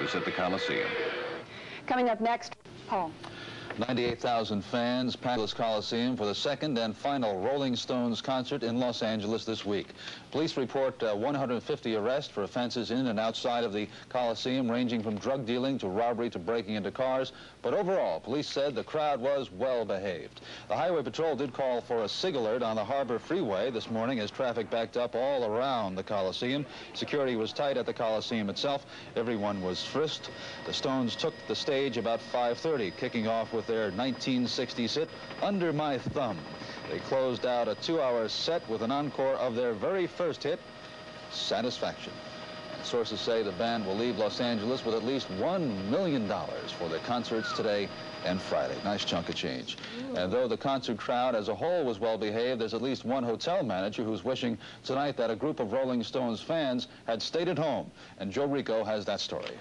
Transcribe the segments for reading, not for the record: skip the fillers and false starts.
News at the Coliseum. Coming up next, Paul. 98,000 fans packed this Coliseum for the second and final Rolling Stones concert in Los Angeles this week. Police report 150 arrests for offenses in and outside of the Coliseum, ranging from drug dealing to robbery to breaking into cars. But overall, police said the crowd was well behaved. The Highway Patrol did call for a SIG alert on the Harbor Freeway this morning as traffic backed up all around the Coliseum. Security was tight at the Coliseum itself. Everyone was frisked. The Stones took the stage about 5:30, kicking off with their 1960s hit, Under My Thumb. They closed out a 2-hour set with an encore of their very first hit, Satisfaction. Sources say the band will leave Los Angeles with at least $1 million for their concerts today and Friday. Nice chunk of change. And though the concert crowd as a whole was well behaved, there's at least one hotel manager who's wishing tonight that a group of Rolling Stones fans had stayed at home. And Joe Rico has that story.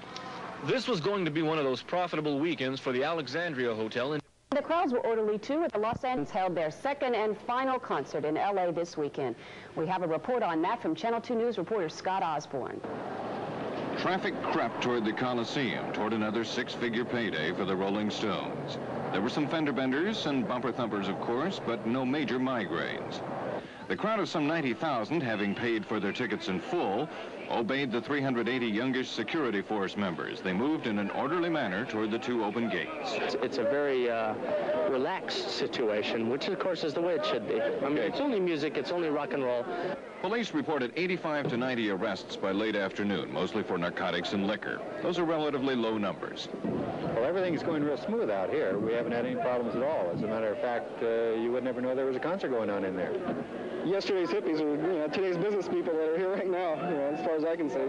This was going to be one of those profitable weekends for the Alexandria Hotel. The crowds were orderly, too, at the Los Angeles held their second and final concert in L.A. this weekend. We have a report on that from Channel 2 News reporter Scott Osborne. Traffic crept toward the Coliseum, toward another six-figure payday for the Rolling Stones. There were some fender benders and bumper thumpers, of course, but no major migraines. The crowd of some 90,000, having paid for their tickets in full, obeyed the 380 youngish security force members. They moved in an orderly manner toward the two open gates. It's a very relaxed situation, which of course is the way it should be. I mean, it's only music, it's only rock and roll. Police reported 85 to 90 arrests by late afternoon, mostly for narcotics and liquor. Those are relatively low numbers. Well, everything's going real smooth out here. We haven't had any problems at all. As a matter of fact, you would never know there was a concert going on in there. Yesterday's hippies are, today's business people that are here right now, as far as I can see.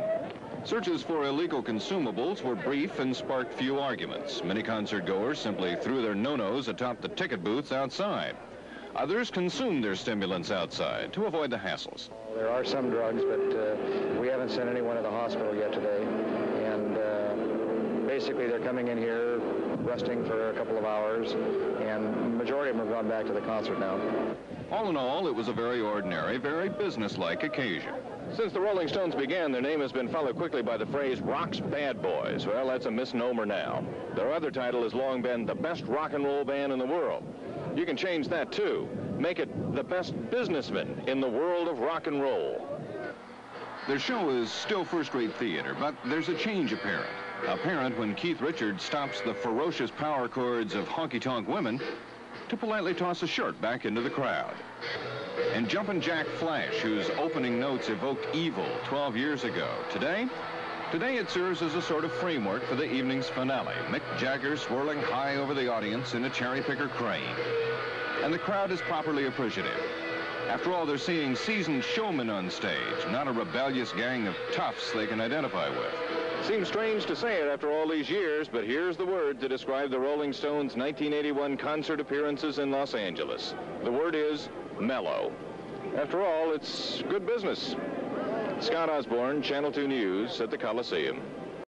Searches for illegal consumables were brief and sparked few arguments. Many concert goers simply threw their no-nos atop the ticket booths outside. Others consumed their stimulants outside to avoid the hassles. There are some drugs, but we haven't sent anyone to the hospital yet today. And basically, they're coming in here, resting for a couple of hours, and the majority of them have gone back to the concert now. All in all, it was a very ordinary, very businesslike occasion. Since the Rolling Stones began, their name has been followed quickly by the phrase rock's bad boys. Well, that's a misnomer now. Their other title has long been the best rock and roll band in the world. You can change that, too. Make it the best businessmen in the world of rock and roll. Their show is still first-rate theater, but there's a change apparent when Keith Richards stops the ferocious power chords of honky-tonk women to politely toss a shirt back into the crowd. And Jumpin' Jack Flash, whose opening notes evoked evil 12 years ago. Today it serves as a sort of framework for the evening's finale. Mick Jagger swirling high over the audience in a cherry-picker crane. And the crowd is properly appreciative. After all, they're seeing seasoned showmen on stage, not a rebellious gang of toughs they can identify with. Seems strange to say it after all these years, but here's the word to describe the Rolling Stones' 1981 concert appearances in Los Angeles. The word is mellow. After all, it's good business. Scott Osborne, Channel 2 News at the Coliseum.